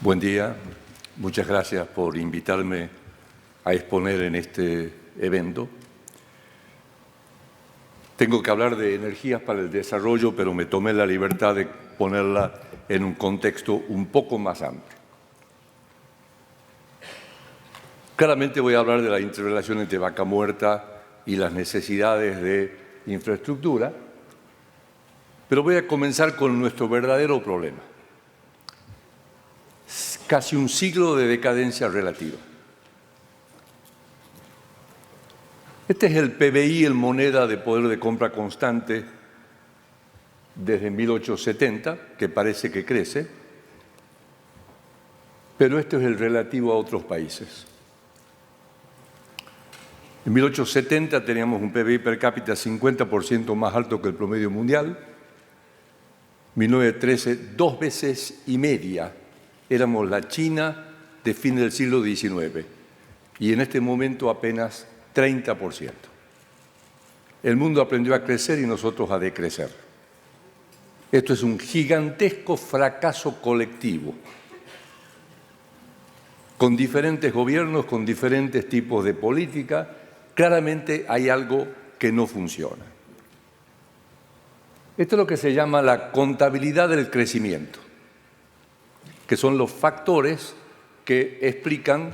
Buen día, muchas gracias por invitarme a exponer en este evento. Tengo que hablar de energías para el desarrollo, pero me tomé la libertad de ponerla en un contexto un poco más amplio. Claramente voy a hablar de la interrelación entre Vaca Muerta y las necesidades de infraestructura, pero voy a comenzar con nuestro verdadero problema. Casi un siglo de decadencia relativa. Este es el PBI, el moneda de poder de compra constante desde 1870, que parece que crece, pero este es el relativo a otros países. En 1870 teníamos un PBI per cápita 50% más alto que el promedio mundial. 1913, 2 veces y media. Éramos la China de fin del siglo XIX y en este momento apenas 30%. El mundo aprendió a crecer y nosotros a decrecer. Esto es un gigantesco fracaso colectivo, con diferentes gobiernos, con diferentes tipos de política. Claramente hay algo que no funciona. Esto es lo que se llama la contabilidad del crecimiento, que son los factores que explican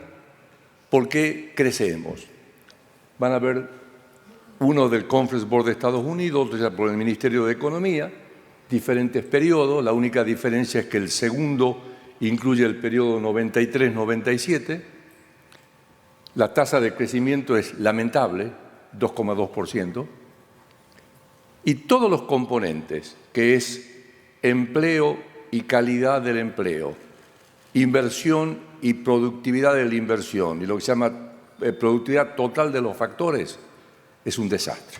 por qué crecemos. Van a ver uno del Conference Board de Estados Unidos, otro ya por el Ministerio de Economía, diferentes periodos. La única diferencia es que el segundo incluye el periodo 93-97. La tasa de crecimiento es lamentable, 2,2%. Y todos los componentes, que es empleo y calidad del empleo, inversión y productividad de la inversión, y lo que se llama productividad total de los factores, es un desastre.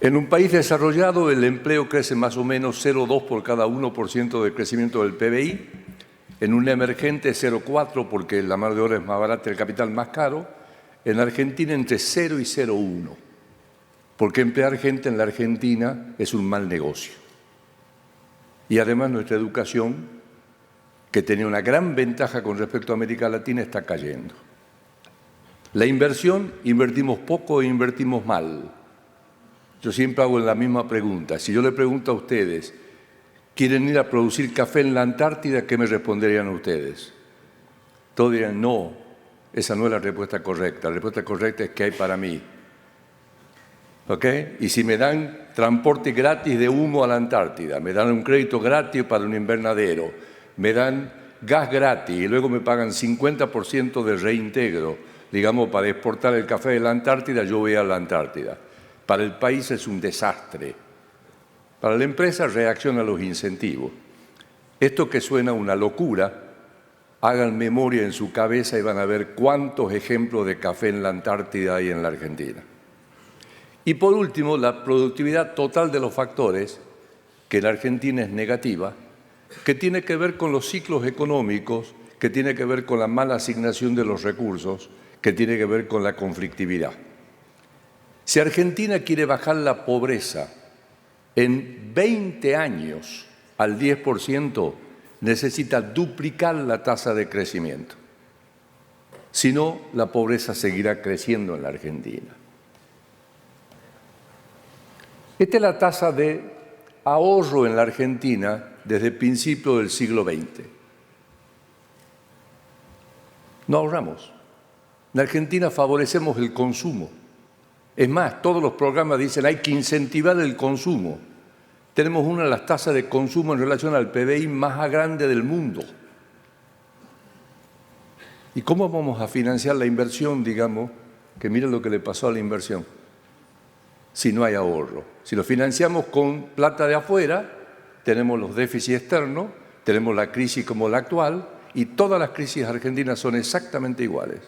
En un país desarrollado, el empleo crece más o menos 0,2 por cada 1% del crecimiento del PBI. En un emergente, 0,4 porque la mano de obra es más barata y el capital más caro. En Argentina, entre 0 y 0,1, porque emplear gente en la Argentina es un mal negocio. Y además nuestra educación, que tenía una gran ventaja con respecto a América Latina, está cayendo. La inversión, invertimos poco e invertimos mal. Yo siempre hago la misma pregunta. Si yo le pregunto a ustedes, ¿quieren ir a producir café en la Antártida? ¿Qué me responderían ustedes? Todos dirían, no, esa no es la respuesta correcta. La respuesta correcta es ¿qué hay para mí? ¿Ok? Y si me dan transporte gratis de humo a la Antártida, me dan un crédito gratis para un invernadero, me dan gas gratis y luego me pagan 50% de reintegro, digamos, para exportar el café de la Antártida, yo voy a la Antártida. Para el país es un desastre. Para la empresa reacciona a los incentivos. Esto que suena una locura, hagan memoria en su cabeza y van a ver cuántos ejemplos de café en la Antártida hay en la Argentina. Y por último, la productividad total de los factores, que en Argentina es negativa, que tiene que ver con los ciclos económicos, que tiene que ver con la mala asignación de los recursos, que tiene que ver con la conflictividad. Si Argentina quiere bajar la pobreza en 20 años al 10%, necesita duplicar la tasa de crecimiento. Si no, la pobreza seguirá creciendo en la Argentina. Esta es la tasa de ahorro en la Argentina desde el principio del siglo XX. No ahorramos. En Argentina favorecemos el consumo. Es más, todos los programas dicen hay que incentivar el consumo. Tenemos una de las tasas de consumo en relación al PBI más grande del mundo. ¿Y cómo vamos a financiar la inversión, digamos, que miren lo que le pasó a la inversión, si no hay ahorro? Si lo financiamos con plata de afuera, tenemos los déficits externos, tenemos la crisis como la actual, y todas las crisis argentinas son exactamente iguales.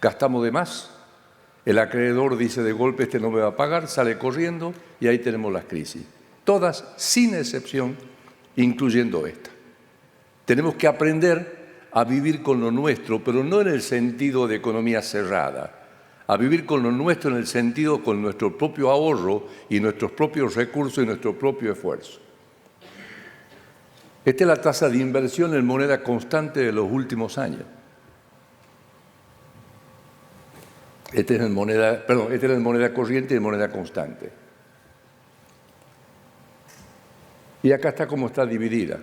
Gastamos de más, el acreedor dice de golpe este no me va a pagar, sale corriendo y ahí tenemos las crisis. Todas sin excepción, incluyendo esta. Tenemos que aprender a vivir con lo nuestro, pero no en el sentido de economía cerrada, a vivir con lo nuestro en el sentido con nuestro propio ahorro y nuestros propios recursos y nuestro propio esfuerzo. Esta es la tasa de inversión en moneda constante de los últimos años. Este es en moneda corriente y en moneda constante. Y acá está cómo está dividida.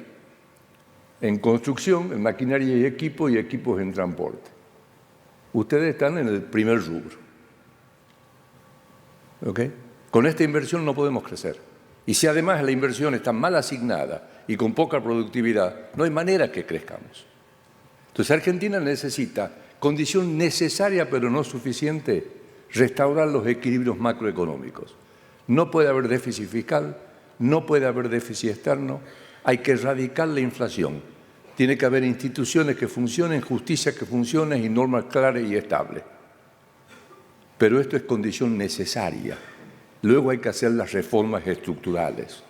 En construcción, en maquinaria y equipos en transporte. Ustedes están en el primer rubro. ¿Ok? Con esta inversión no podemos crecer. Y si además la inversión está mal asignada y con poca productividad, no hay manera que crezcamos. Entonces Argentina necesita, condición necesaria pero no suficiente, restaurar los equilibrios macroeconómicos. No puede haber déficit fiscal, no puede haber déficit externo, hay que erradicar la inflación. Tiene que haber instituciones que funcionen, justicia que funcione y normas claras y estables. Pero esto es condición necesaria. Luego hay que hacer las reformas estructurales,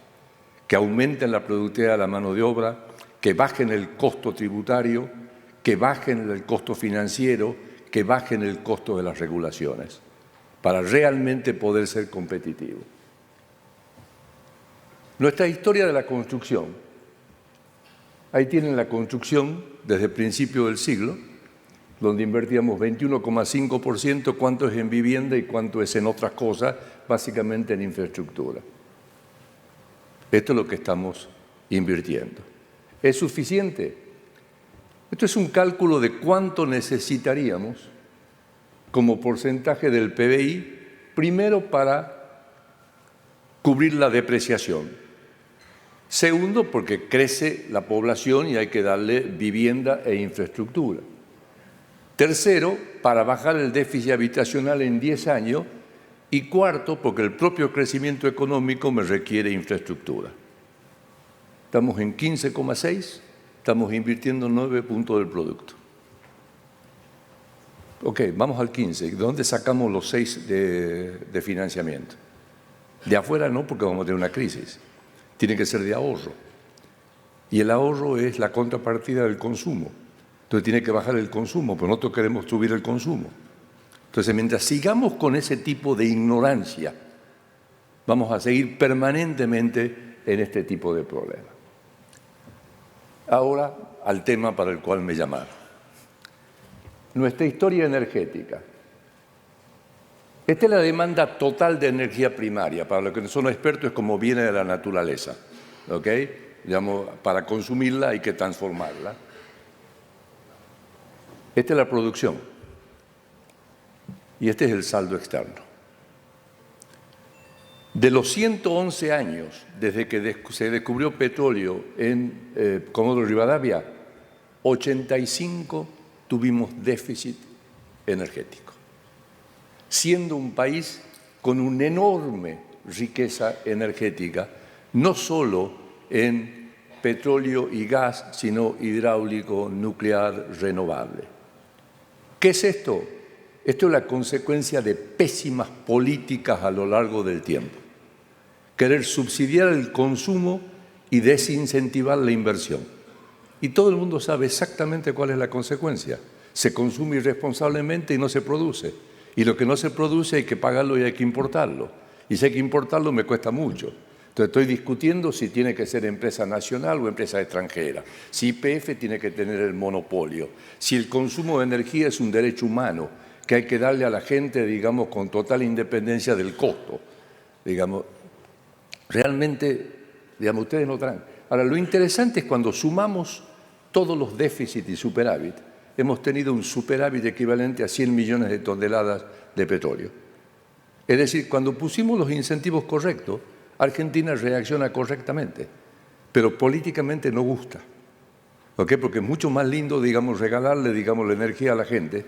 que aumenten la productividad de la mano de obra, que bajen el costo tributario, que bajen el costo financiero, que bajen el costo de las regulaciones, para realmente poder ser competitivo. Nuestra historia de la construcción. Ahí tienen la construcción desde el principio del siglo, donde invertíamos 21,5%, cuánto es en vivienda y cuánto es en otras cosas, básicamente en infraestructura. Esto es lo que estamos invirtiendo. ¿Es suficiente? Esto es un cálculo de cuánto necesitaríamos como porcentaje del PBI, primero para cubrir la depreciación. Segundo, porque crece la población y hay que darle vivienda e infraestructura. Tercero, para bajar el déficit habitacional en 10 años. Y cuarto, porque el propio crecimiento económico me requiere infraestructura. Estamos en 15,6, estamos invirtiendo 9 puntos del producto. Ok, vamos al 15. ¿De dónde sacamos los 6 de financiamiento? De afuera no, porque vamos a tener una crisis. Tiene que ser de ahorro. Y el ahorro es la contrapartida del consumo. Entonces tiene que bajar el consumo, pero nosotros queremos subir el consumo. Entonces, mientras sigamos con ese tipo de ignorancia, vamos a seguir permanentemente en este tipo de problemas. Ahora, al tema para el cual me llamaron. Nuestra historia energética. Esta es la demanda total de energía primaria. Para los que no son expertos, es como viene de la naturaleza. ¿Ok? Digamos, para consumirla hay que transformarla. Esta es la producción. Y este es el saldo externo. De los 111 años desde que se descubrió petróleo en Comodoro Rivadavia, 85 tuvimos déficit energético, siendo un país con una enorme riqueza energética, no solo en petróleo y gas, sino hidráulico, nuclear, renovable. ¿Qué es esto? Esto es la consecuencia de pésimas políticas a lo largo del tiempo. Querer subsidiar el consumo y desincentivar la inversión. Y todo el mundo sabe exactamente cuál es la consecuencia. Se consume irresponsablemente y no se produce. Y lo que no se produce hay que pagarlo y hay que importarlo. Y si hay que importarlo me cuesta mucho. Entonces estoy discutiendo si tiene que ser empresa nacional o empresa extranjera. Si YPF tiene que tener el monopolio. Si el consumo de energía es un derecho humano que hay que darle a la gente, digamos, con total independencia del costo. Digamos, realmente, digamos, ustedes notarán. Ahora, lo interesante es cuando sumamos todos los déficits y superávit, hemos tenido un superávit equivalente a 100 millones de toneladas de petróleo. Es decir, cuando pusimos los incentivos correctos, Argentina reacciona correctamente, pero políticamente no gusta. ¿Ok? Porque es mucho más lindo, digamos, regalarle, digamos, la energía a la gente,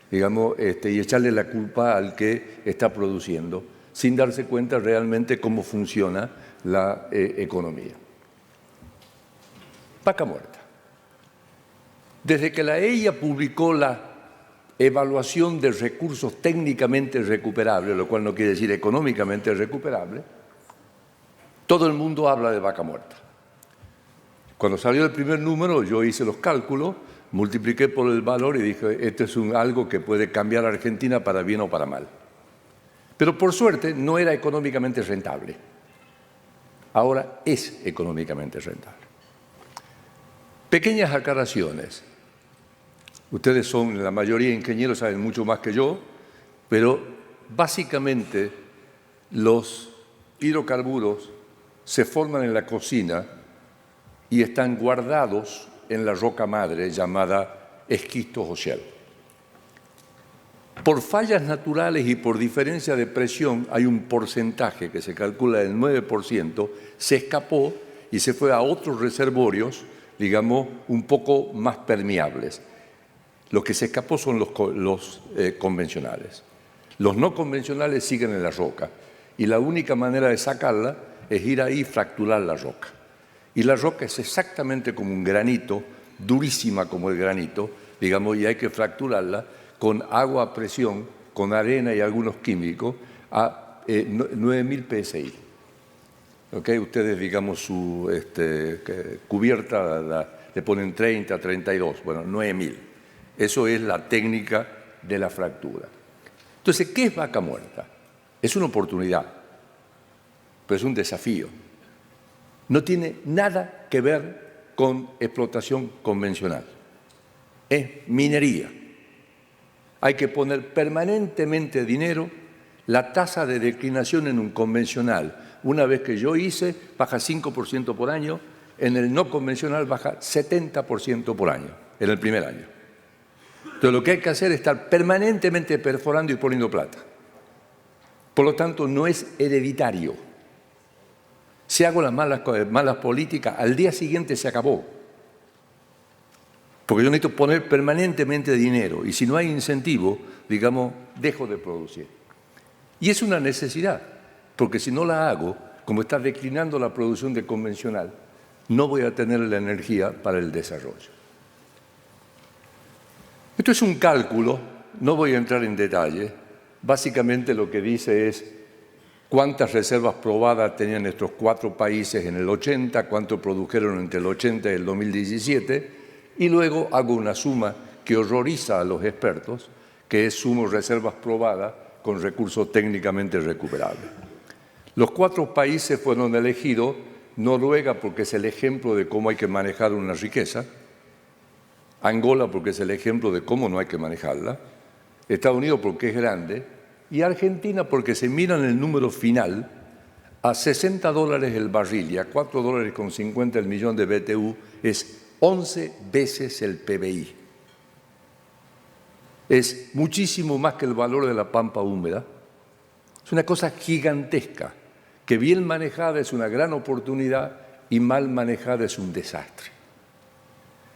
digamos, y echarle la culpa al que está produciendo, sin darse cuenta realmente cómo funciona la economía. Vaca muerta. Desde que la EIA publicó la evaluación de recursos técnicamente recuperables, lo cual no quiere decir económicamente recuperable, todo el mundo habla de vaca muerta. Cuando salió el primer número, yo hice los cálculos, multipliqué por el valor y dije, esto es algo que puede cambiar a Argentina para bien o para mal. Pero por suerte no era económicamente rentable. Ahora es económicamente rentable. Pequeñas aclaraciones. Ustedes son, la mayoría ingenieros, saben mucho más que yo, pero básicamente los hidrocarburos se forman en la cocina y están guardados en la roca madre llamada esquisto o shale. Por fallas naturales y por diferencia de presión hay un porcentaje que se calcula del 9%, se escapó y se fue a otros reservorios, digamos, un poco más permeables. Los que se escapó son los convencionales. Los no convencionales siguen en la roca y la única manera de sacarla es ir ahí y fracturar la roca. Y la roca es exactamente como un granito, durísima como el granito, digamos, y hay que fracturarla con agua a presión, con arena y algunos químicos a 9.000 PSI. ¿Okay? Ustedes, digamos, su cubierta le ponen 30, 32, bueno, 9.000. Eso es la técnica de la fractura. Entonces, ¿qué es vaca muerta? Es una oportunidad, pero es un desafío. No tiene nada que ver con explotación convencional. Es minería. Hay que poner permanentemente dinero. La tasa de declinación en un convencional, una vez que yo hice, baja 5% por año. En el no convencional baja 70% por año, en el primer año. Entonces, lo que hay que hacer es estar permanentemente perforando y poniendo plata. Por lo tanto, no es hereditario. Si hago las malas políticas, al día siguiente se acabó. Porque yo necesito poner permanentemente dinero y si no hay incentivo, digamos, dejo de producir. Y es una necesidad, porque si no la hago, como está declinando la producción de convencional, no voy a tener la energía para el desarrollo. Esto es un cálculo, no voy a entrar en detalle. Básicamente lo que dice es cuántas reservas probadas tenían estos 4 países en el 80, cuánto produjeron entre el 80 y el 2017, y luego hago una suma que horroriza a los expertos, que es sumo reservas probadas con recursos técnicamente recuperables. Los 4 países fueron elegidos, Noruega porque es el ejemplo de cómo hay que manejar una riqueza, Angola porque es el ejemplo de cómo no hay que manejarla, Estados Unidos porque es grande y Argentina porque se miran el número final a $60 el barril y a $4,50 el millón de BTU es 11 veces el PBI. Es muchísimo más que el valor de la pampa húmeda. Es una cosa gigantesca que bien manejada es una gran oportunidad y mal manejada es un desastre.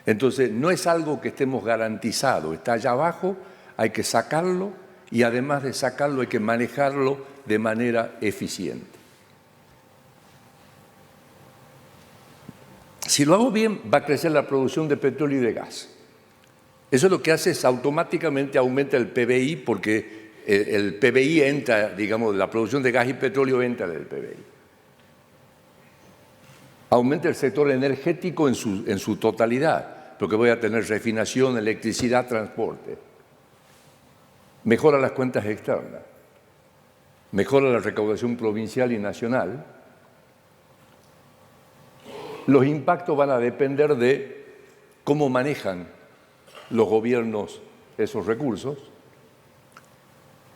Entonces, no es algo que estemos garantizados, está allá abajo, hay que sacarlo y además de sacarlo hay que manejarlo de manera eficiente. Si lo hago bien, va a crecer la producción de petróleo y de gas. Eso lo que hace es automáticamente aumenta el PBI porque el PBI entra, digamos, la producción de gas y petróleo entra del PBI. Aumenta el sector energético en su totalidad, porque voy a tener refinación, electricidad, transporte. Mejora las cuentas externas, mejora la recaudación provincial y nacional. Los impactos van a depender de cómo manejan los gobiernos esos recursos.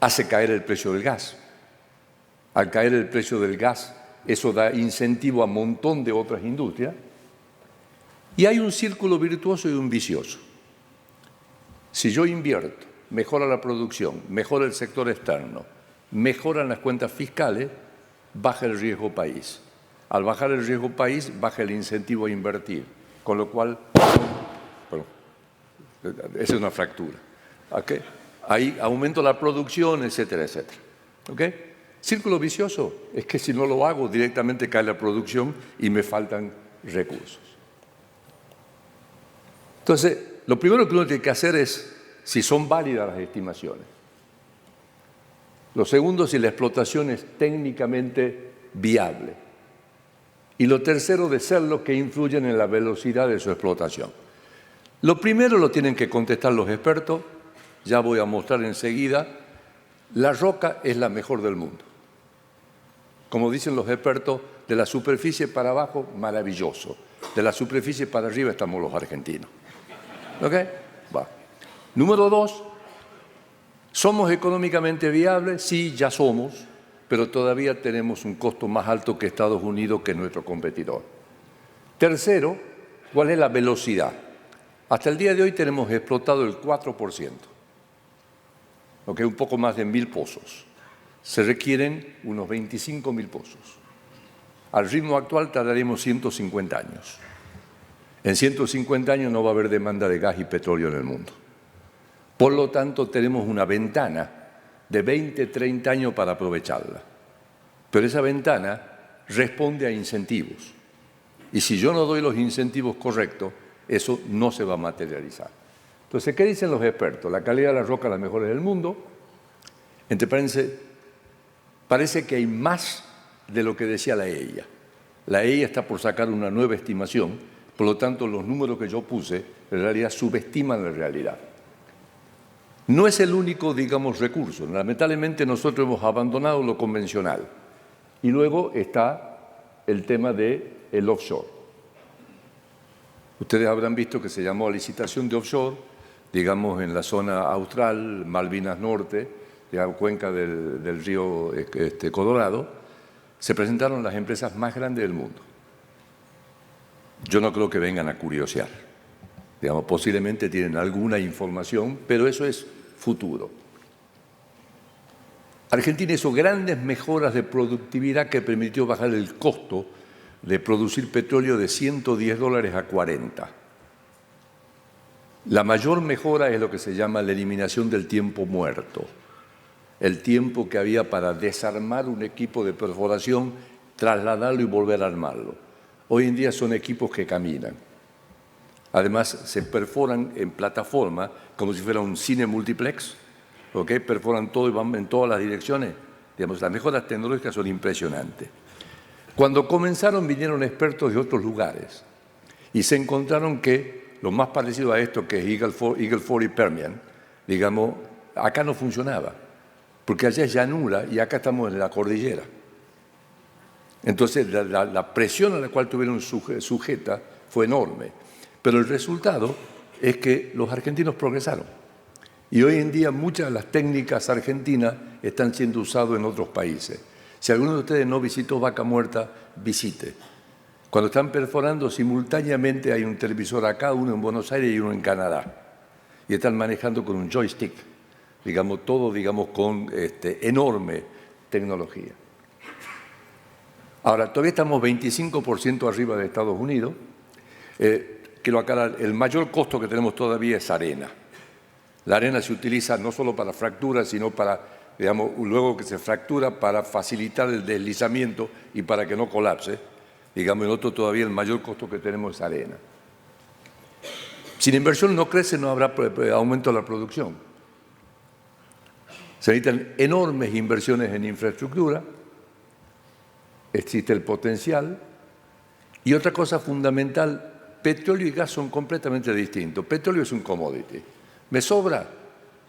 Hace caer el precio del gas. Al caer el precio del gas, eso da incentivo a un montón de otras industrias. Y hay un círculo virtuoso y un vicioso. Si yo invierto, mejora la producción, mejora el sector externo, mejoran las cuentas fiscales, baja el riesgo país. Al bajar el riesgo país, baja el incentivo a invertir. Con lo cual, bueno, esa es una fractura. ¿Okay? Ahí aumento la producción, etcétera, etcétera. ¿Okay? Círculo vicioso es que si no lo hago, directamente cae la producción y me faltan recursos. Entonces, lo primero que uno tiene que hacer es si son válidas las estimaciones. Lo segundo, si la explotación es técnicamente viable. Y lo tercero, de ser lo que influyen en la velocidad de su explotación. Lo primero lo tienen que contestar los expertos, ya voy a mostrar enseguida, la roca es la mejor del mundo. Como dicen los expertos, de la superficie para abajo, maravilloso. De la superficie para arriba estamos los argentinos. ¿Ok? Va. Número 2, ¿somos económicamente viables? Sí, ya somos, pero todavía tenemos un costo más alto que Estados Unidos, que es nuestro competidor. Tercero, ¿cuál es la velocidad? Hasta el día de hoy tenemos explotado el 4%, ¿ok? Un poco más de 1.000 pozos. Se requieren unos 25.000 pozos. Al ritmo actual tardaremos 150 años. En 150 años no va a haber demanda de gas y petróleo en el mundo. Por lo tanto, tenemos una ventana de 20, 30 años para aprovecharla. Pero esa ventana responde a incentivos. Y si yo no doy los incentivos correctos, eso no se va a materializar. Entonces, ¿qué dicen los expertos? La calidad de la roca es la mejor del mundo. Entre paréntesis, parece que hay más de lo que decía la EIA. La EIA está por sacar una nueva estimación, por lo tanto, los números que yo puse, en realidad, subestiman la realidad. No es el único, digamos, recurso. Lamentablemente, nosotros hemos abandonado lo convencional. Y luego está el tema del offshore. Ustedes habrán visto que se llamó a licitación de offshore, digamos, en la zona austral, Malvinas Norte, la cuenca del río Colorado. Se presentaron las empresas más grandes del mundo. Yo no creo que vengan a curiosear. Digamos, posiblemente tienen alguna información, pero eso es futuro. Argentina hizo grandes mejoras de productividad que permitió bajar el costo de producir petróleo de $110 a 40. La mayor mejora es lo que se llama la eliminación del tiempo muerto. El tiempo que había para desarmar un equipo de perforación, trasladarlo y volver a armarlo. Hoy en día son equipos que caminan. Además, se perforan en plataforma, como si fuera un cine multiplex, ¿ok? Perforan todo y van en todas las direcciones. Digamos, las mejoras tecnológicas son impresionantes. Cuando comenzaron, vinieron expertos de otros lugares y se encontraron que lo más parecido a esto, que es Eagle Ford y Permian, digamos, acá no funcionaba, porque allá es llanura y acá estamos en la cordillera. Entonces, la presión a la cual tuvieron sujeta fue enorme. Pero el resultado es que los argentinos progresaron. Y hoy en día muchas de las técnicas argentinas están siendo usadas en otros países. Si alguno de ustedes no visitó Vaca Muerta, visite. Cuando están perforando, simultáneamente hay un televisor acá, uno en Buenos Aires y uno en Canadá. Y están manejando con un joystick, digamos, todo, digamos, con enorme tecnología. Ahora, todavía estamos 25% arriba de Estados Unidos. Quiero aclarar, el mayor costo que tenemos todavía es arena. La arena se utiliza no solo para fracturas, sino para, digamos, luego que se fractura, para facilitar el deslizamiento y para que no colapse. Digamos, nosotros todavía el mayor costo que tenemos es arena. Si la inversión no crece, no habrá aumento de la producción. Se necesitan enormes inversiones en infraestructura. Existe el potencial. Y otra cosa fundamental, petróleo y gas son completamente distintos. Petróleo es un commodity. Me sobra,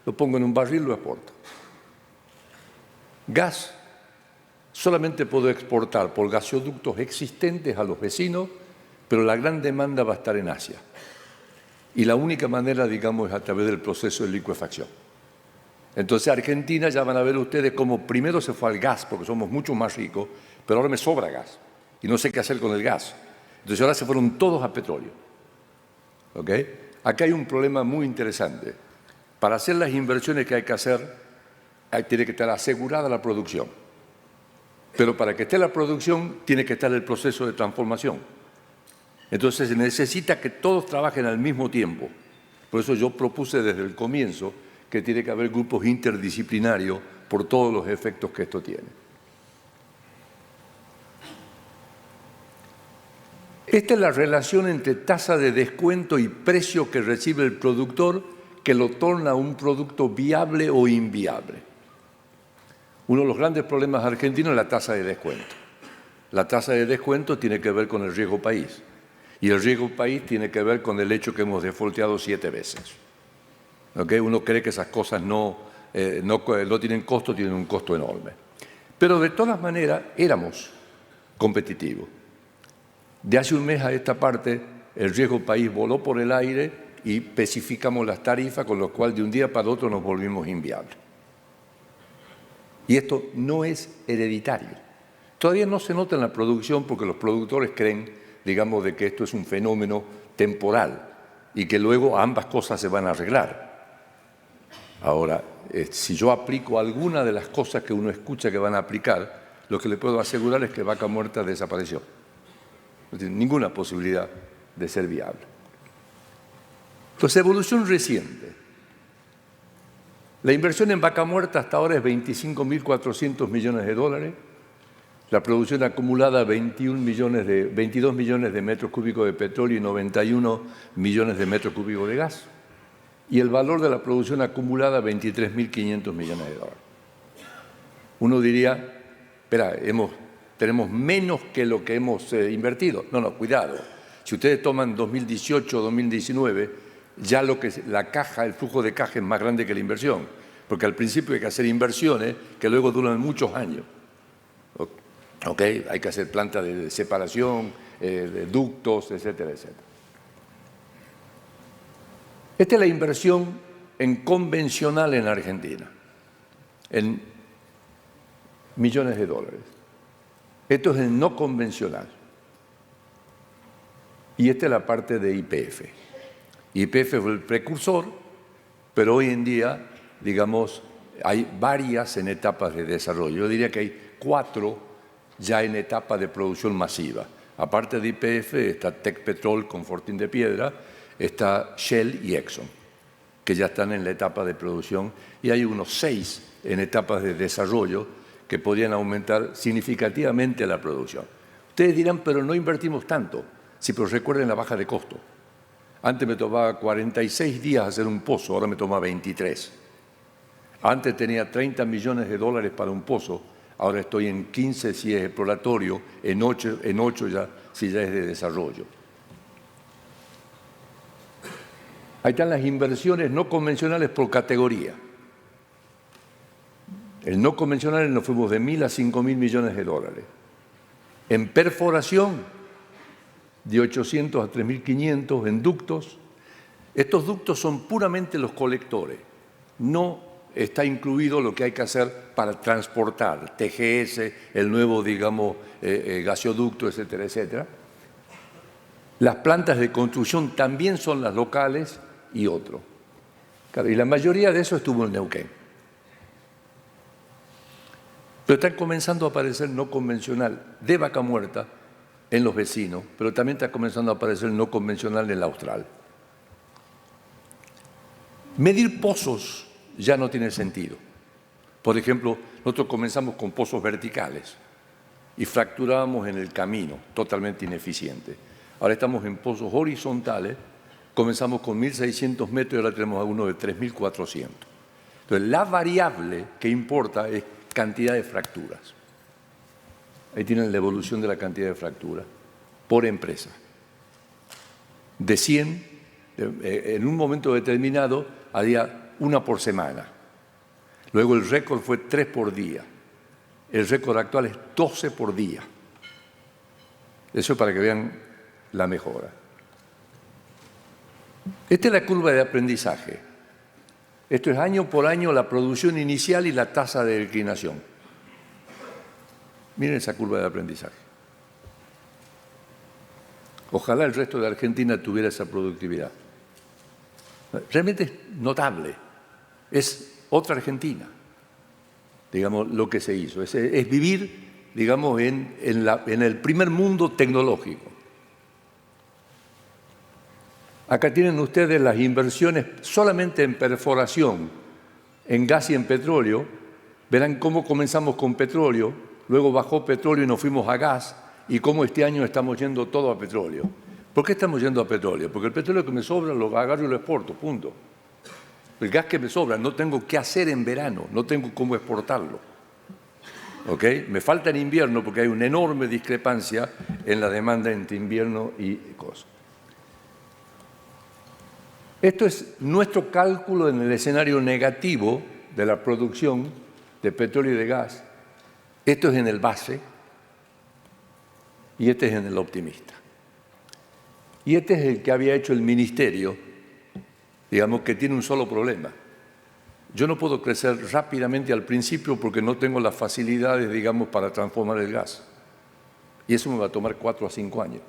lo pongo en un barril, lo exporto. Gas, solamente puedo exportar por gasoductos existentes a los vecinos, pero la gran demanda va a estar en Asia. Y la única manera, digamos, es a través del proceso de licuefacción. Entonces, Argentina, ya van a ver ustedes cómo primero se fue al gas, porque somos mucho más ricos, pero ahora me sobra gas y no sé qué hacer con el gas. Entonces ahora se fueron todos a petróleo. ¿Ok? Acá hay un problema muy interesante. Para hacer las inversiones que hay que hacer, tiene que estar asegurada la producción. Pero para que esté la producción, tiene que estar el proceso de transformación. Entonces se necesita que todos trabajen al mismo tiempo. Por eso yo propuse desde el comienzo que tiene que haber grupos interdisciplinarios por todos los efectos que esto tiene. Esta es la relación entre tasa de descuento y precio que recibe el productor, que lo torna un producto viable o inviable. Uno de los grandes problemas argentinos es la tasa de descuento. La tasa de descuento tiene que ver con el riesgo país. Y el riesgo país tiene que ver con el hecho que hemos defaulteado 7 veces. ¿Okay? Uno cree que esas cosas no tienen costo, tienen un costo enorme. Pero de todas maneras éramos competitivos. De hace un mes a esta parte, el riesgo país voló por el aire y especificamos las tarifas, con lo cual de un día para otro nos volvimos inviables. Y esto no es hereditario. Todavía no se nota en la producción porque los productores creen, digamos, de que esto es un fenómeno temporal y que luego ambas cosas se van a arreglar. Ahora, si yo aplico alguna de las cosas que uno escucha que van a aplicar, lo que le puedo asegurar es que Vaca Muerta desapareció. No tiene ninguna posibilidad de ser viable. Entonces, evolución reciente. La inversión en Vaca Muerta hasta ahora es 25.400 millones de dólares. La producción acumulada 22 millones de metros cúbicos de petróleo y 91 millones de metros cúbicos de gas. Y el valor de la producción acumulada 23.500 millones de dólares. Uno diría, espera, tenemos menos que lo que hemos invertido. No, cuidado. Si ustedes toman 2018 o 2019, ya la caja, el flujo de caja es más grande que la inversión. Porque al principio hay que hacer inversiones que luego duran muchos años. ¿Ok? Hay que hacer plantas de separación, de ductos, etcétera, etcétera. Esta es la inversión en convencional en Argentina, en millones de dólares. Esto es en no convencional. Y esta es la parte de YPF. YPF fue el precursor, pero hoy en día, digamos, hay varias en etapas de desarrollo. Yo diría que hay 4 ya en etapa de producción masiva. Aparte de YPF está Tecpetrol con Fortín de Piedra, está Shell y Exxon, que ya están en la etapa de producción, y hay unos 6 en etapas de desarrollo que podrían aumentar significativamente la producción. Ustedes dirán, pero no invertimos tanto. Sí, pero recuerden la baja de costo. Antes me tomaba 46 días hacer un pozo, ahora me toma 23. Antes tenía 30 millones de dólares para un pozo, ahora estoy en 15 si es exploratorio, en 8 ya si ya es de desarrollo. Ahí están las inversiones no convencionales por categoría. En no convencionales nos fuimos de 1.000 a 5.000 millones de dólares. En perforación, de 800 a 3.500 en ductos. Estos ductos son puramente los colectores. No está incluido lo que hay que hacer para transportar, TGS, el nuevo, digamos, gasoducto, etcétera, etcétera. Las plantas de construcción también son las locales y otro. Claro, y la mayoría de eso estuvo en Neuquén. Pero están comenzando a aparecer no convencional de Vaca Muerta en los vecinos, pero también está comenzando a aparecer no convencional en la Austral. Medir pozos ya no tiene sentido. Por ejemplo, nosotros comenzamos con pozos verticales y fracturábamos en el camino, totalmente ineficiente. Ahora estamos en pozos horizontales, comenzamos con 1.600 metros y ahora tenemos uno de 3.400. Entonces, la variable que importa es cantidad de fracturas. Ahí tienen la evolución de la cantidad de fracturas por empresa. De 100, en un momento determinado, había 1 por semana. Luego el récord fue 3 por día. El récord actual es 12 por día. Eso es para que vean la mejora. Esta es la curva de aprendizaje. Esto es año por año la producción inicial y la tasa de declinación. Miren esa curva de aprendizaje. Ojalá el resto de Argentina tuviera esa productividad. Realmente es notable. Es otra Argentina, digamos, lo que se hizo. Es vivir, digamos, en el primer mundo tecnológico. Acá tienen ustedes las inversiones solamente en perforación, en gas y en petróleo. Verán cómo comenzamos con petróleo, luego bajó petróleo y nos fuimos a gas, y cómo este año estamos yendo todo a petróleo. ¿Por qué estamos yendo a petróleo? Porque el petróleo que me sobra lo agarro y lo exporto, punto. El gas que me sobra no tengo qué hacer en verano, no tengo cómo exportarlo. ¿Ok? Me falta en invierno porque hay una enorme discrepancia en la demanda entre invierno y cosas. Esto es nuestro cálculo en el escenario negativo de la producción de petróleo y de gas. Esto es en el base y este es en el optimista. Y este es el que había hecho el ministerio, digamos, que tiene un solo problema. Yo no puedo crecer rápidamente al principio porque no tengo las facilidades, digamos, para transformar el gas. Y eso me va a tomar 4 a 5 años.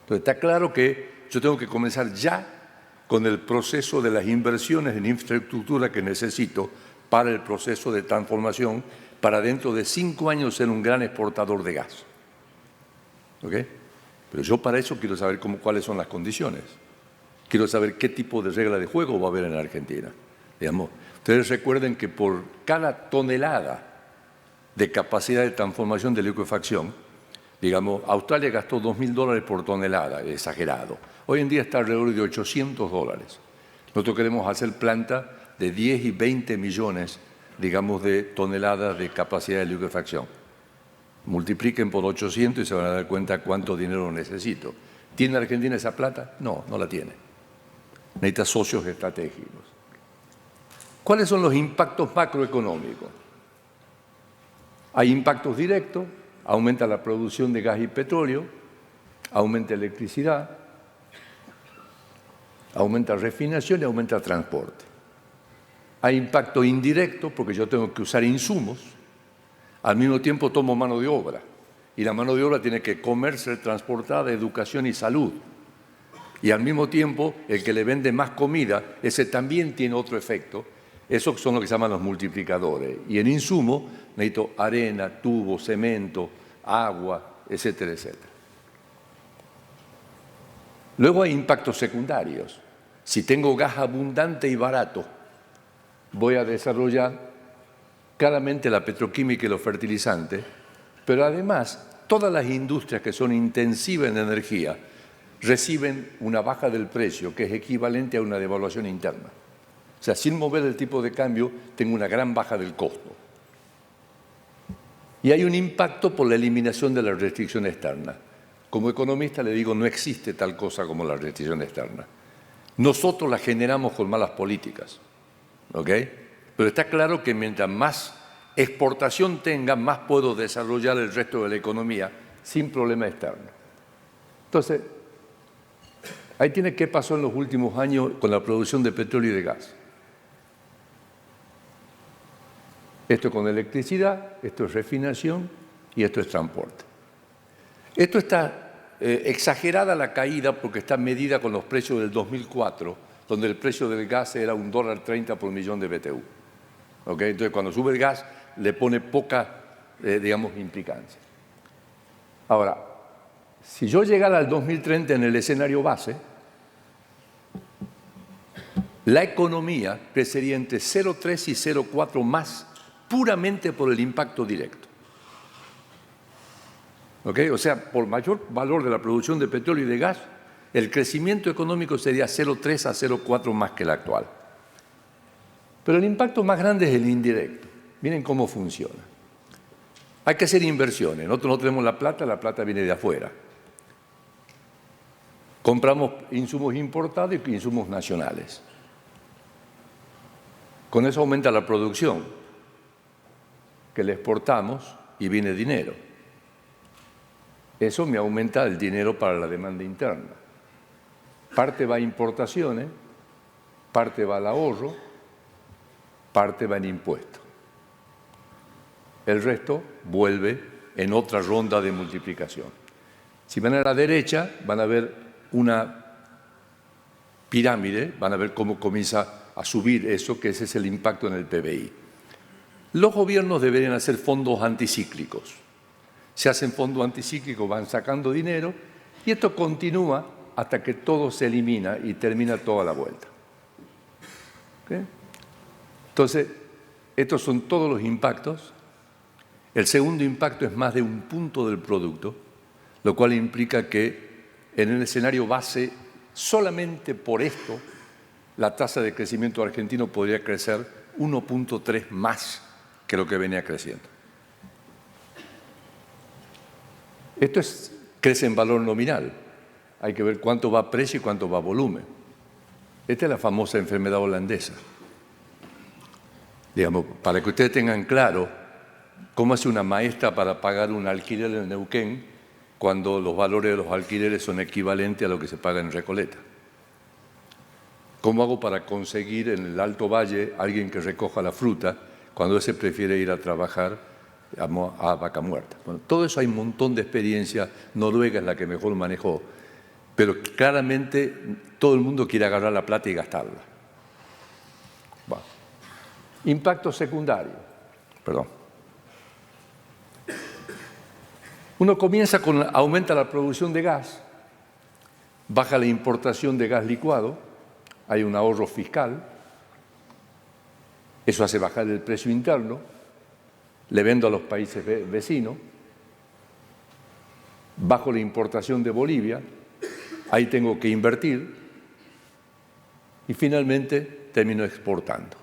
Entonces está claro que yo tengo que comenzar ya con el proceso de las inversiones en infraestructura que necesito para el proceso de transformación, para dentro de 5 años ser un gran exportador de gas. ¿Ok? Pero yo para eso quiero saber cuáles son las condiciones. Quiero saber qué tipo de regla de juego va a haber en Argentina. Digamos, ustedes recuerden que por cada tonelada de capacidad de transformación de liquefacción, digamos, Australia gastó $2.000 por tonelada, exagerado. Hoy en día está alrededor de $800. Nosotros queremos hacer planta de 10 y 20 millones, digamos, de toneladas de capacidad de liquefacción. Multipliquen por 800 y se van a dar cuenta cuánto dinero necesito. ¿Tiene Argentina esa plata? No, no la tiene. Necesita socios estratégicos. ¿Cuáles son los impactos macroeconómicos? Hay impactos directos, aumenta la producción de gas y petróleo, aumenta electricidad, aumenta refinación y aumenta transporte. Hay impacto indirecto porque yo tengo que usar insumos, al mismo tiempo tomo mano de obra y la mano de obra tiene que comer, ser transportada, educación y salud. Y al mismo tiempo el que le vende más comida, ese también tiene otro efecto. Esos son lo que se llaman los multiplicadores. Y en insumo necesito arena, tubo, cemento, agua, etcétera, etcétera. Luego hay impactos secundarios. Si tengo gas abundante y barato, voy a desarrollar claramente la petroquímica y los fertilizantes, pero además todas las industrias que son intensivas en energía reciben una baja del precio que es equivalente a una devaluación interna. O sea, sin mover el tipo de cambio, tengo una gran baja del costo. Y hay un impacto por la eliminación de la restricción externa. Como economista le digo, no existe tal cosa como la restricción externa. Nosotros la generamos con malas políticas, ¿ok? Pero está claro que mientras más exportación tenga, más puedo desarrollar el resto de la economía sin problema externo. Entonces, ahí tiene qué pasó en los últimos años con la producción de petróleo y de gas. Esto es con electricidad, esto es refinación y esto es transporte. Esto está exagerada la caída porque está medida con los precios del 2004, donde el precio del gas era $1.30 por millón de BTU. ¿Okay? Entonces, cuando sube el gas, le pone poca, digamos, implicancia. Ahora, si yo llegara al 2030 en el escenario base, la economía crecería entre 0,3 y 0,4 más puramente por el impacto directo. ¿Okay? O sea, por mayor valor de la producción de petróleo y de gas, el crecimiento económico sería 0,3 a 0,4 más que el actual. Pero el impacto más grande es el indirecto. Miren cómo funciona. Hay que hacer inversiones. Nosotros no tenemos la plata viene de afuera. Compramos insumos importados y insumos nacionales. Con eso aumenta la producción, que le exportamos y viene dinero. Eso me aumenta el dinero para la demanda interna. Parte va a importaciones, parte va al ahorro, parte va en impuestos. El resto vuelve en otra ronda de multiplicación. Si van a la derecha, van a ver una pirámide, van a ver cómo comienza a subir eso, que ese es el impacto en el PBI. Los gobiernos deberían hacer fondos anticíclicos. Se hacen fondos anticíclicos, van sacando dinero y esto continúa hasta que todo se elimina y termina toda la vuelta. ¿Okay? Entonces, estos son todos los impactos. El segundo impacto es más de 1 punto del producto, lo cual implica que en el escenario base, solamente por esto, la tasa de crecimiento argentino podría crecer 1,3 más que lo que venía creciendo. Esto crece en valor nominal. Hay que ver cuánto va a precio y cuánto va a volumen. Esta es la famosa enfermedad holandesa. Digamos, para que ustedes tengan claro cómo hace una maestra para pagar un alquiler en Neuquén cuando los valores de los alquileres son equivalentes a lo que se paga en Recoleta? ¿Cómo hago para conseguir en el Alto Valle alguien que recoja la fruta cuando ese prefiere ir a trabajar a Vaca Muerta? Bueno, todo eso hay un montón de experiencia. Noruega es la que mejor manejó, pero claramente todo el mundo quiere agarrar la plata y gastarla. Bueno. Impacto secundario. Perdón. Uno comienza con aumenta la producción de gas, baja la importación de gas licuado, hay un ahorro fiscal, eso hace bajar el precio interno, le vendo a los países vecinos, bajo la importación de Bolivia, ahí tengo que invertir y finalmente termino exportando.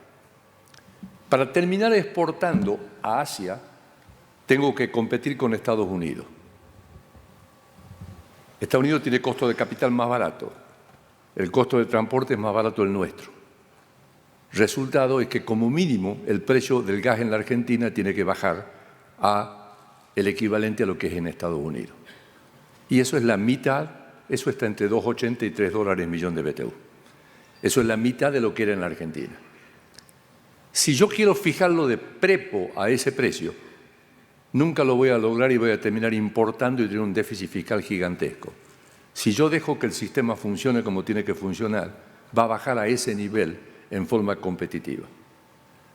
Para terminar exportando a Asia, tengo que competir con Estados Unidos. Estados Unidos tiene costo de capital más barato, el costo de transporte es más barato el nuestro. Resultado es que como mínimo el precio del gas en la Argentina tiene que bajar a el equivalente a lo que es en Estados Unidos. Y eso es la mitad, eso está entre $2.80 y $3 millón de BTU. Eso es la mitad de lo que era en la Argentina. Si yo quiero fijarlo de prepo a ese precio, nunca lo voy a lograr y voy a terminar importando y tener un déficit fiscal gigantesco. Si yo dejo que el sistema funcione como tiene que funcionar, va a bajar a ese nivel en forma competitiva.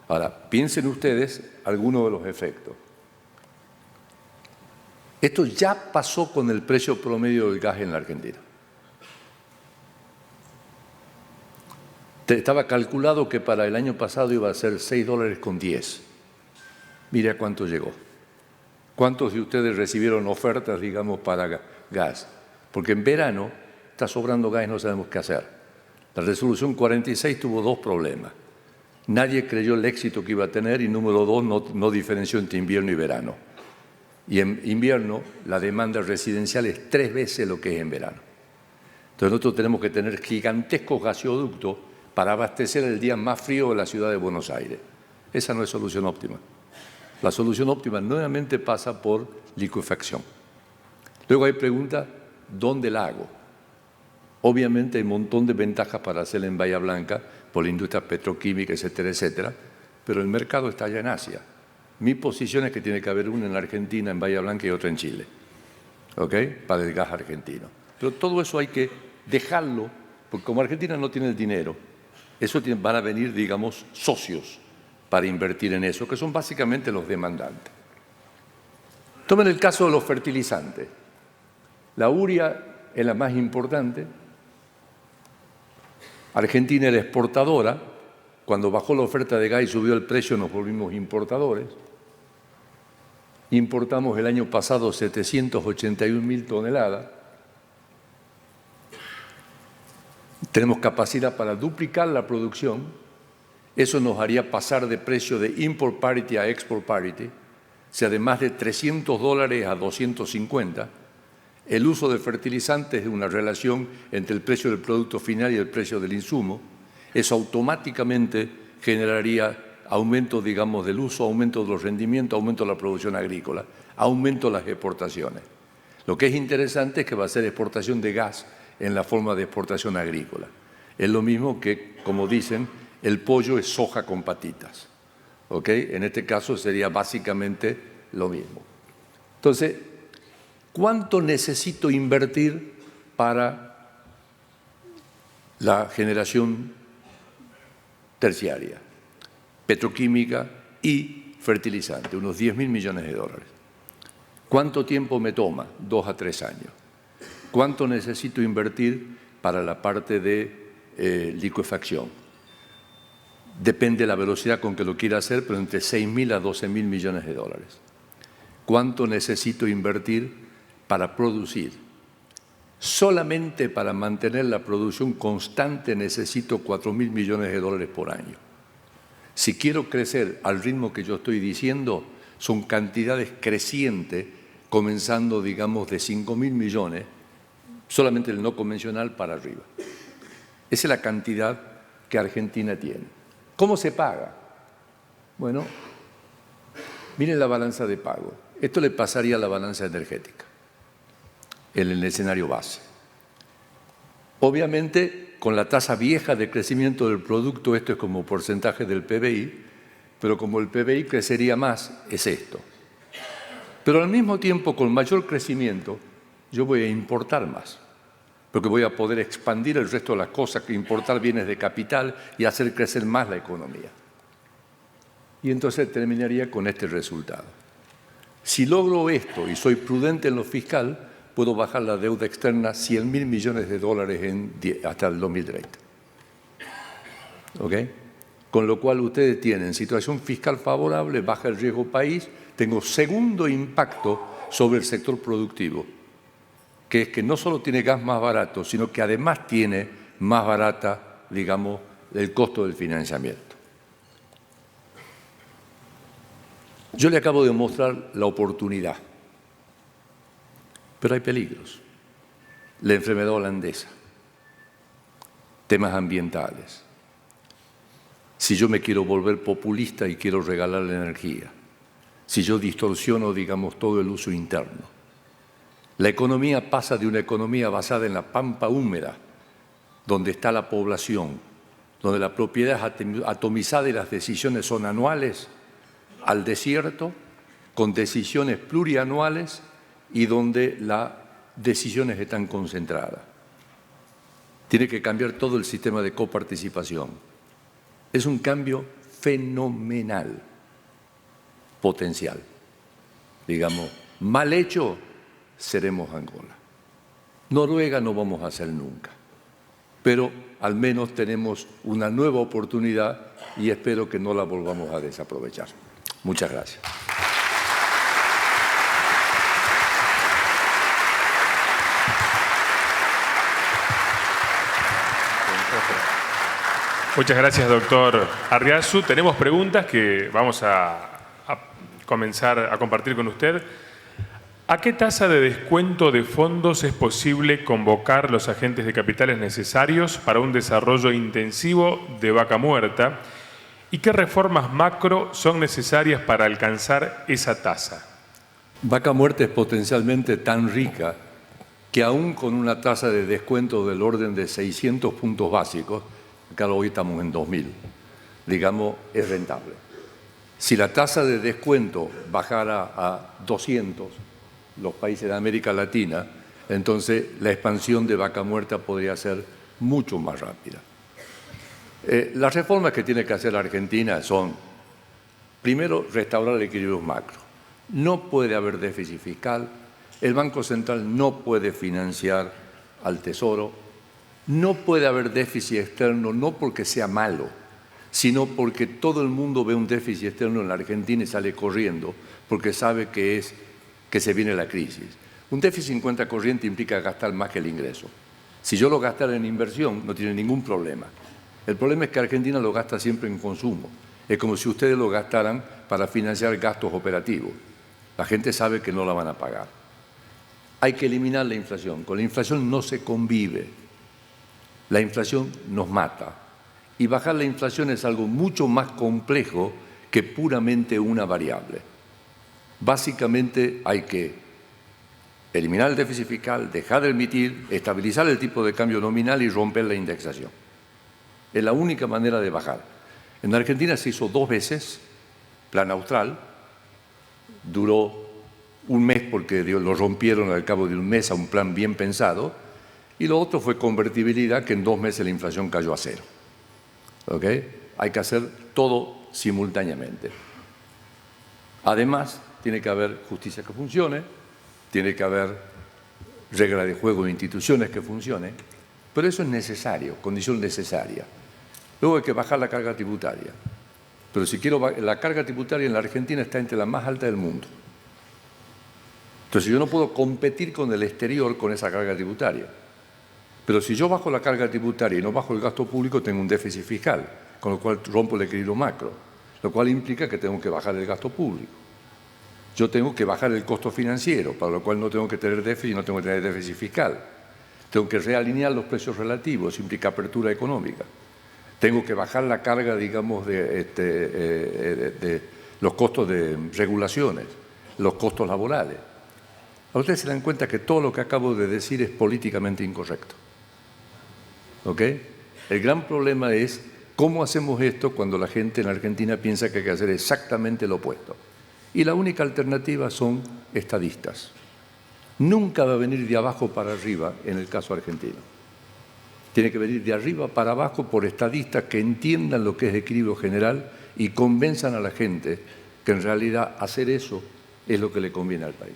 Ahora, piensen ustedes algunos de los efectos. Esto ya pasó con el precio promedio del gas en la Argentina. Estaba calculado que para el año pasado iba a ser $6.10. Mire a cuánto llegó. ¿Cuántos de ustedes recibieron ofertas, digamos, para gas? Porque en verano está sobrando gas y no sabemos qué hacer. La resolución 46 tuvo dos problemas. Nadie creyó el éxito que iba a tener y número dos, no diferenció entre invierno y verano. Y en invierno la demanda residencial es 3 veces lo que es en verano. Entonces nosotros tenemos que tener gigantescos gasoductos para abastecer el día más frío de la ciudad de Buenos Aires. Esa no es solución óptima. La solución óptima nuevamente pasa por licuefacción. Luego hay pregunta, ¿dónde la hago? Obviamente hay un montón de ventajas para hacerla en Bahía Blanca, por la industria petroquímica, etcétera, etcétera, pero el mercado está allá en Asia. Mi posición es que tiene que haber una en Argentina, en Bahía Blanca, y otra en Chile, ¿ok? Para el gas argentino. Pero todo eso hay que dejarlo, porque como Argentina no tiene el dinero, van a venir, digamos, socios para invertir en eso, que son básicamente los demandantes. Tomen el caso de los fertilizantes. La urea es la más importante. Argentina era exportadora. Cuando bajó la oferta de gas y subió el precio, nos volvimos importadores. Importamos el año pasado 781.000 toneladas. Tenemos capacidad para duplicar la producción. Eso nos haría pasar de precio de import parity a export parity, o sea, de más de $300 a 250. El uso de fertilizantes es una relación entre el precio del producto final y el precio del insumo. Eso automáticamente generaría aumento, digamos, del uso, aumento de los rendimientos, aumento de la producción agrícola, aumento de las exportaciones. Lo que es interesante es que va a ser exportación de gas en la forma de exportación agrícola. Es lo mismo que, como dicen, el pollo es soja con patitas. ¿Ok? En este caso sería básicamente lo mismo. Entonces, ¿cuánto necesito invertir para la generación terciaria, petroquímica y fertilizante? Unos $10.000 millones. ¿Cuánto tiempo me toma? 2 a 3 años. ¿Cuánto necesito invertir para la parte de licuefacción? Depende de la velocidad con que lo quiera hacer, pero entre 6.000 a 12.000 millones de dólares. ¿Cuánto necesito invertir para producir? Solamente para mantener la producción constante necesito 4.000 millones de dólares por año. Si quiero crecer al ritmo que yo estoy diciendo, son cantidades crecientes, comenzando, digamos, de 5.000 millones, solamente el no convencional para arriba. Esa es la cantidad que Argentina tiene. ¿Cómo se paga? Bueno, miren la balanza de pago. Esto le pasaría a la balanza energética. en el escenario base. Obviamente, con la tasa vieja de crecimiento del producto, esto es como porcentaje del PBI, pero como el PBI crecería más, es esto. Pero al mismo tiempo, con mayor crecimiento, yo voy a importar más, porque voy a poder expandir el resto de las cosas, importar bienes de capital y hacer crecer más la economía. Y entonces terminaría con este resultado. Si logro esto y soy prudente en lo fiscal, puedo bajar la deuda externa 100.000 millones de dólares hasta el 2030. ¿Ok? Con lo cual ustedes tienen situación fiscal favorable, baja el riesgo país, tengo segundo impacto sobre el sector productivo, que es que no solo tiene gas más barato, sino que además tiene más barata, digamos, el costo del financiamiento. Yo le acabo de mostrar la oportunidad, pero hay peligros. La enfermedad holandesa, temas ambientales. Si yo me quiero volver populista y quiero regalar la energía, si yo distorsiono, digamos, todo el uso interno. La economía pasa de una economía basada en la pampa húmeda, donde está la población, donde la propiedad es atomizada y las decisiones son anuales, al desierto, con decisiones plurianuales y donde las decisiones están concentradas. Tiene que cambiar todo el sistema de coparticipación. Es un cambio fenomenal, potencial. Digamos, mal hecho, seremos Angola. Noruega no vamos a hacer nunca, pero al menos tenemos una nueva oportunidad y espero que no la volvamos a desaprovechar. Muchas gracias. Muchas gracias, doctor Arriazu. Tenemos preguntas que vamos a comenzar a compartir con usted. ¿A qué tasa de descuento de fondos es posible convocar los agentes de capitales necesarios para un desarrollo intensivo de Vaca Muerta? ¿Y qué reformas macro son necesarias para alcanzar esa tasa? Vaca Muerta es potencialmente tan rica que aún con una tasa de descuento del orden de 600 puntos básicos, acá hoy estamos en 2.000, digamos, es rentable. Si la tasa de descuento bajara a 200, los países de América Latina, entonces la expansión de Vaca Muerta podría ser mucho más rápida. Las reformas que tiene que hacer la Argentina son, primero, restaurar el equilibrio macro. No puede haber déficit fiscal, el Banco Central no puede financiar al Tesoro, no puede haber déficit externo, no porque sea malo, sino porque todo el mundo ve un déficit externo en la Argentina y sale corriendo, porque sabe que se viene la crisis. Un déficit en cuenta corriente implica gastar más que el ingreso. Si yo lo gastara en inversión, no tiene ningún problema. El problema es que Argentina lo gasta siempre en consumo. Es como si ustedes lo gastaran para financiar gastos operativos. La gente sabe que no la van a pagar. Hay que eliminar la inflación. Con la inflación no se convive. La inflación nos mata. Y bajar la inflación es algo mucho más complejo que puramente una variable. Básicamente hay que eliminar el déficit fiscal, dejar de emitir, estabilizar el tipo de cambio nominal y romper la indexación. Es la única manera de bajar. En Argentina se hizo 2 veces, plan austral, duró un mes porque lo rompieron al cabo de un mes a un plan bien pensado, y lo otro fue convertibilidad, que en 2 meses la inflación cayó a 0. ¿Ok? Hay que hacer todo simultáneamente. Además, tiene que haber justicia que funcione, tiene que haber reglas de juego de instituciones que funcionen, pero eso es necesario, condición necesaria. Luego hay que bajar la carga tributaria. Pero si quiero, la carga tributaria en la Argentina está entre las más altas del mundo. Entonces yo no puedo competir con el exterior con esa carga tributaria. Pero si yo bajo la carga tributaria y no bajo el gasto público, tengo un déficit fiscal, con lo cual rompo el equilibrio macro, lo cual implica que tengo que bajar el gasto público. Yo tengo que bajar el costo financiero, para lo cual no tengo que tener déficit y no tengo que tener déficit fiscal. Tengo que realinear los precios relativos, eso implica apertura económica. Tengo que bajar la carga, digamos, de los costos de regulaciones, los costos laborales. a ustedes se dan cuenta que todo lo que acabo de decir es políticamente incorrecto. ¿Ok? El gran problema es cómo hacemos esto cuando la gente en Argentina piensa que hay que hacer exactamente lo opuesto. Y la única alternativa son estadistas. Nunca va a venir de abajo para arriba en el caso argentino. Tiene que venir de arriba para abajo por estadistas que entiendan lo que es equilibrio general y convenzan a la gente que en realidad hacer eso es lo que le conviene al país.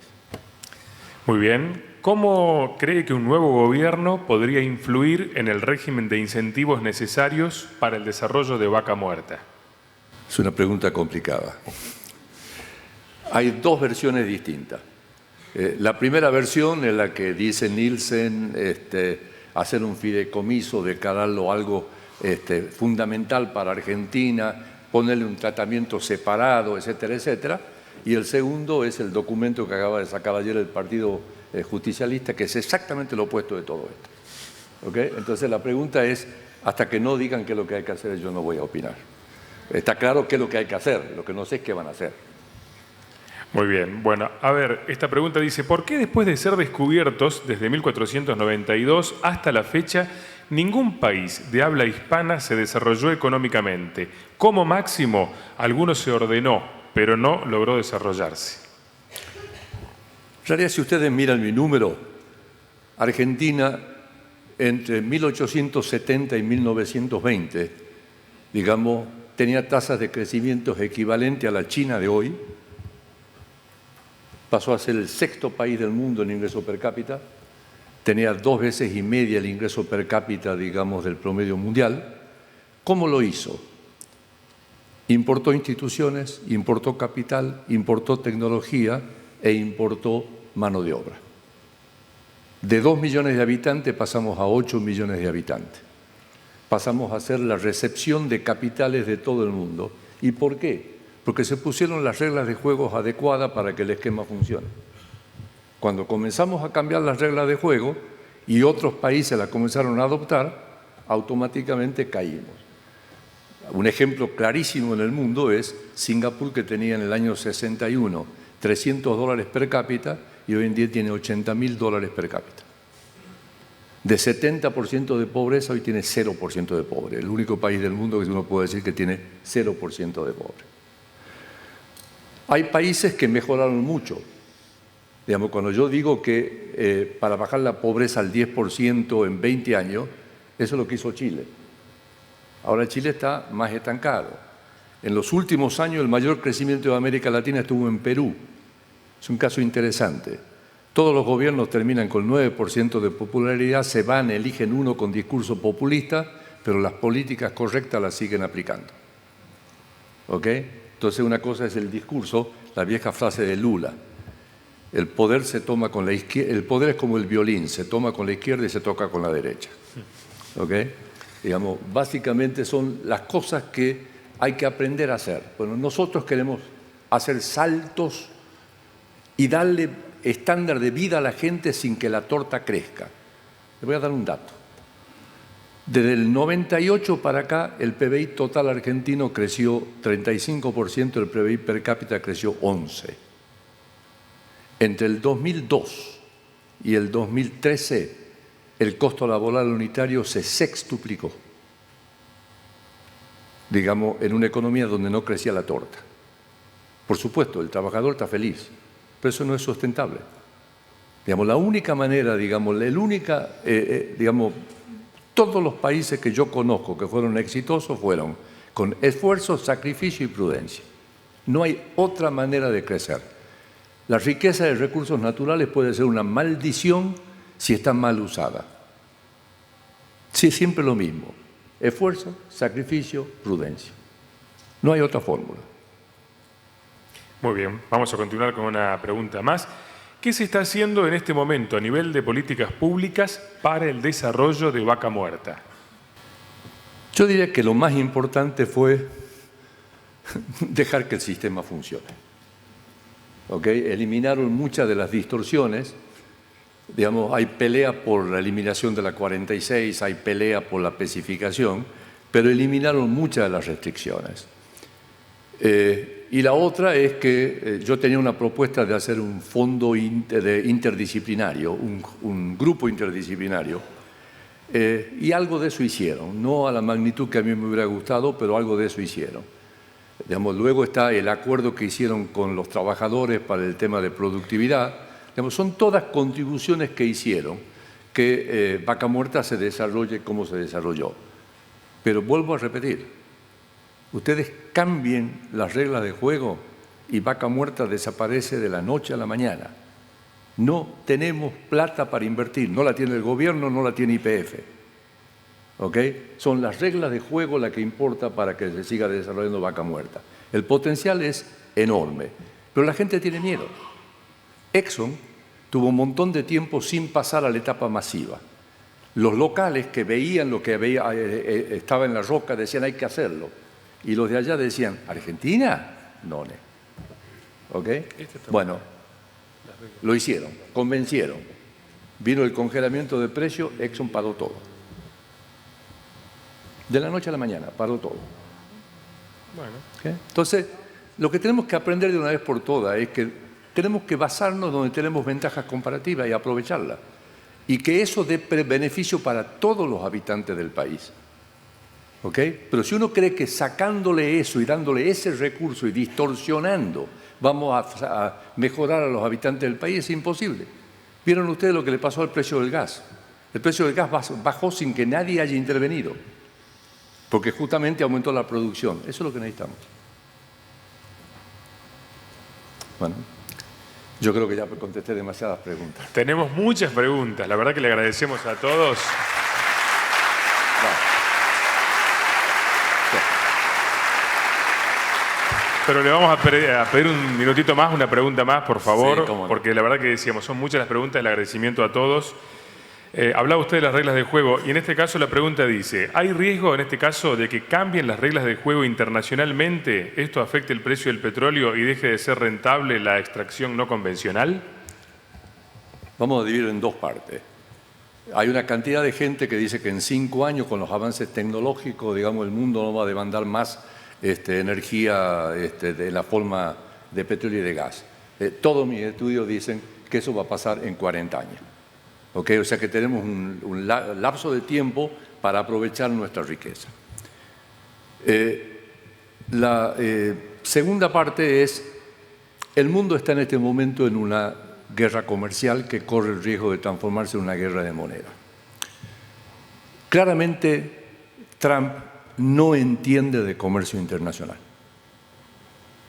Muy bien. ¿Cómo cree que un nuevo gobierno podría influir en el régimen de incentivos necesarios para el desarrollo de Vaca Muerta? Es una pregunta complicada. Hay dos versiones distintas. La primera versión es la que dice Nielsen, hacer un fideicomiso, declararlo algo fundamental para Argentina, ponerle un tratamiento separado, etcétera, etcétera. Y el segundo es el documento que acaba de sacar ayer el Partido Justicialista, que es exactamente lo opuesto de todo esto. ¿Okay? Entonces la pregunta es, hasta que no digan qué es lo que hay que hacer, yo no voy a opinar. Está claro qué es lo que hay que hacer, lo que no sé es qué van a hacer. Muy bien. Bueno, a ver, esta pregunta dice, ¿por qué después de ser descubiertos desde 1492 hasta la fecha, ningún país de habla hispana se desarrolló económicamente? Como máximo, alguno se ordenó, pero no logró desarrollarse. En realidad, si ustedes miran mi número, Argentina entre 1870 y 1920, digamos, tenía tasas de crecimiento equivalentes a la China de hoy, pasó a ser el sexto país del mundo en ingreso per cápita, tenía 2,5 veces el ingreso per cápita, digamos, del promedio mundial. ¿Cómo lo hizo? Importó instituciones, importó capital, importó tecnología e importó mano de obra. De 2 millones de habitantes pasamos a 8 millones de habitantes. Pasamos a ser la recepción de capitales de todo el mundo. ¿Y por qué? Porque se pusieron las reglas de juego adecuadas para que el esquema funcione. Cuando comenzamos a cambiar las reglas de juego y otros países las comenzaron a adoptar, automáticamente caímos. Un ejemplo clarísimo en el mundo es Singapur, que tenía en el año 61 $300 per cápita y hoy en día tiene $80.000 per cápita. De 70% de pobreza, hoy tiene 0% de pobre. El único país del mundo que uno puede decir que tiene 0% de pobre. Hay países que mejoraron mucho. Digamos, cuando yo digo que para bajar la pobreza al 10% en 20 años, eso es lo que hizo Chile. Ahora Chile está más estancado. En los últimos años el mayor crecimiento de América Latina estuvo en Perú. Es un caso interesante. Todos los gobiernos terminan con 9% de popularidad, se van, eligen uno con discurso populista, pero las políticas correctas las siguen aplicando. ¿Ok? Entonces una cosa es el discurso, la vieja frase de Lula. El poder se toma con la izquierda, el poder es como el violín, se toma con la izquierda y se toca con la derecha. ¿Ok? Digamos, básicamente son las cosas que hay que aprender a hacer. Bueno, nosotros queremos hacer saltos y darle estándar de vida a la gente sin que la torta crezca. Les voy a dar un dato. Desde el 98 para acá, el PBI total argentino creció 35%, el PBI per cápita creció 11%. Entre el 2002 y el 2013, el costo laboral unitario se sextuplicó. Digamos, en una economía donde no crecía la torta. Por supuesto, el trabajador está feliz, pero eso no es sustentable. Digamos, la única manera, digamos, todos los países que yo conozco que fueron exitosos fueron con esfuerzo, sacrificio y prudencia. No hay otra manera de crecer. La riqueza de recursos naturales puede ser una maldición si está mal usada. Sí, siempre lo mismo. Esfuerzo, sacrificio, prudencia. No hay otra fórmula. Muy bien, vamos a continuar con una pregunta más. ¿Qué se está haciendo en este momento a nivel de políticas públicas para el desarrollo de Vaca Muerta? Yo diría que lo más importante fue dejar que el sistema funcione. ¿Okay? Eliminaron muchas de las distorsiones. Digamos, hay pelea por la eliminación de la 46, hay pelea por la especificación, pero eliminaron muchas de las restricciones. Y la otra es que yo tenía una propuesta de hacer un fondo interdisciplinario, un grupo interdisciplinario, y algo de eso hicieron. No a la magnitud que a mí me hubiera gustado, pero algo de eso hicieron. Digamos, luego está el acuerdo que hicieron con los trabajadores para el tema de productividad. Digamos, son todas contribuciones que hicieron que Vaca Muerta se desarrolle como se desarrolló. Pero vuelvo a repetir, ustedes cambien las reglas de juego y Vaca Muerta desaparece de la noche a la mañana. No tenemos plata para invertir, no la tiene el gobierno, no la tiene YPF. ¿Ok? Son las reglas de juego las que importa para que se siga desarrollando Vaca Muerta. El potencial es enorme, pero la gente tiene miedo. Exxon tuvo un montón de tiempo sin pasar a la etapa masiva. Los locales que veían lo que estaba en la roca decían hay que hacerlo. Y los de allá decían, ¿Argentina? No. ¿Ok? Bueno, lo hicieron, convencieron. Vino el congelamiento de precios, Exxon paró todo. De la noche a la mañana, paró todo. Bueno. ¿Okay? Entonces, lo que tenemos que aprender de una vez por todas es que tenemos que basarnos donde tenemos ventajas comparativas y aprovecharlas. Y que eso dé beneficio para todos los habitantes del país. ¿Ok? Pero si uno cree que sacándole eso y dándole ese recurso y distorsionando vamos a mejorar a los habitantes del país, es imposible. ¿Vieron ustedes lo que le pasó al precio del gas? El precio del gas bajó sin que nadie haya intervenido, porque justamente aumentó la producción. Eso es lo que necesitamos. Bueno, yo creo que ya contesté demasiadas preguntas. Tenemos muchas preguntas. La verdad que le agradecemos a todos. Pero le vamos a pedir un minutito más, una pregunta más, por favor, sí, porque la verdad que decíamos, son muchas las preguntas, el agradecimiento a todos. Hablaba usted de las reglas de juego y en este caso la pregunta dice, ¿hay riesgo en este caso de que cambien las reglas de juego internacionalmente? ¿Esto afecte el precio del petróleo y deje de ser rentable la extracción no convencional? Vamos a dividirlo en dos partes. Hay una cantidad de gente que dice que en 5 años, con los avances tecnológicos, digamos, el mundo no va a demandar más energía de la forma de petróleo y de gas. Todos mis estudios dicen que eso va a pasar en 40 años. ¿Okay? O sea que tenemos un lapso de tiempo para aprovechar nuestra riqueza. La segunda parte es, el mundo está en este momento en una guerra comercial que corre el riesgo de transformarse en una guerra de moneda. Claramente, Trump no entiende de comercio internacional.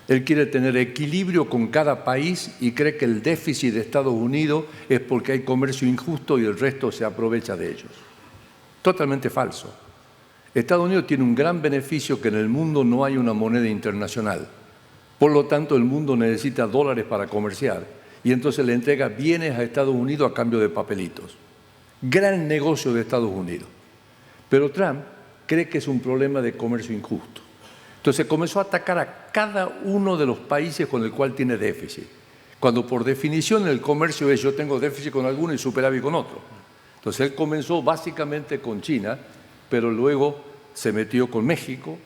Él quiere tener equilibrio con cada país y cree que el déficit de Estados Unidos es porque hay comercio injusto y el resto se aprovecha de ellos. Totalmente falso. Estados Unidos tiene un gran beneficio que en el mundo no hay una moneda internacional. Por lo tanto, el mundo necesita dólares para comerciar y entonces le entrega bienes a Estados Unidos a cambio de papelitos. Gran negocio de Estados Unidos. Pero Trump cree que es un problema de comercio injusto. Entonces comenzó a atacar a cada uno de los países con el cual tiene déficit. Cuando por definición el comercio es yo tengo déficit con alguno y superávit con otro. Entonces él comenzó básicamente con China, pero luego se metió con México,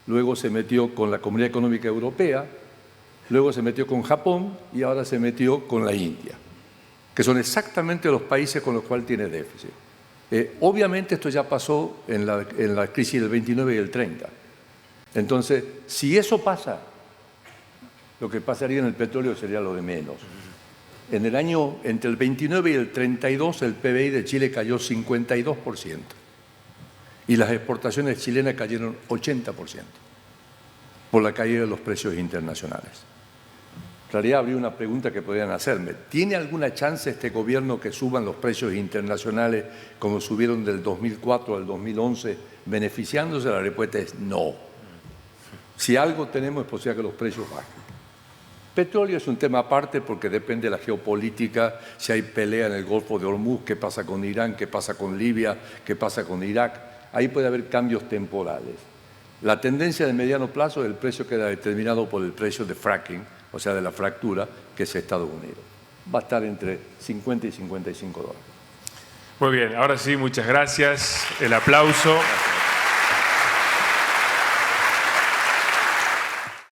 luego se metió con la Comunidad Económica Europea, luego se metió con Japón y ahora se metió con la India, que son exactamente los países con los cuales tiene déficit. Obviamente esto ya pasó en la crisis del 29 y el 30. Entonces, si eso pasa, lo que pasaría en el petróleo sería lo de menos. En el año, entre el 29 y el 32, el PBI de Chile cayó 52% y las exportaciones chilenas cayeron 80% por la caída de los precios internacionales. En realidad habría una pregunta que podrían hacerme. ¿Tiene alguna chance este gobierno que suban los precios internacionales como subieron del 2004 al 2011 beneficiándose? La respuesta es no. Si algo tenemos es posibilidad que los precios bajen. Petróleo es un tema aparte porque depende de la geopolítica, si hay pelea en el Golfo de Hormuz, qué pasa con Irán, qué pasa con Libia, qué pasa con Irak. Ahí puede haber cambios temporales. La tendencia de mediano plazo, el precio queda determinado por el precio de fracking, o sea, de la fractura, que es Estados Unidos. Va a estar entre 50 y $55. Muy bien, ahora sí, muchas gracias. El aplauso. Gracias.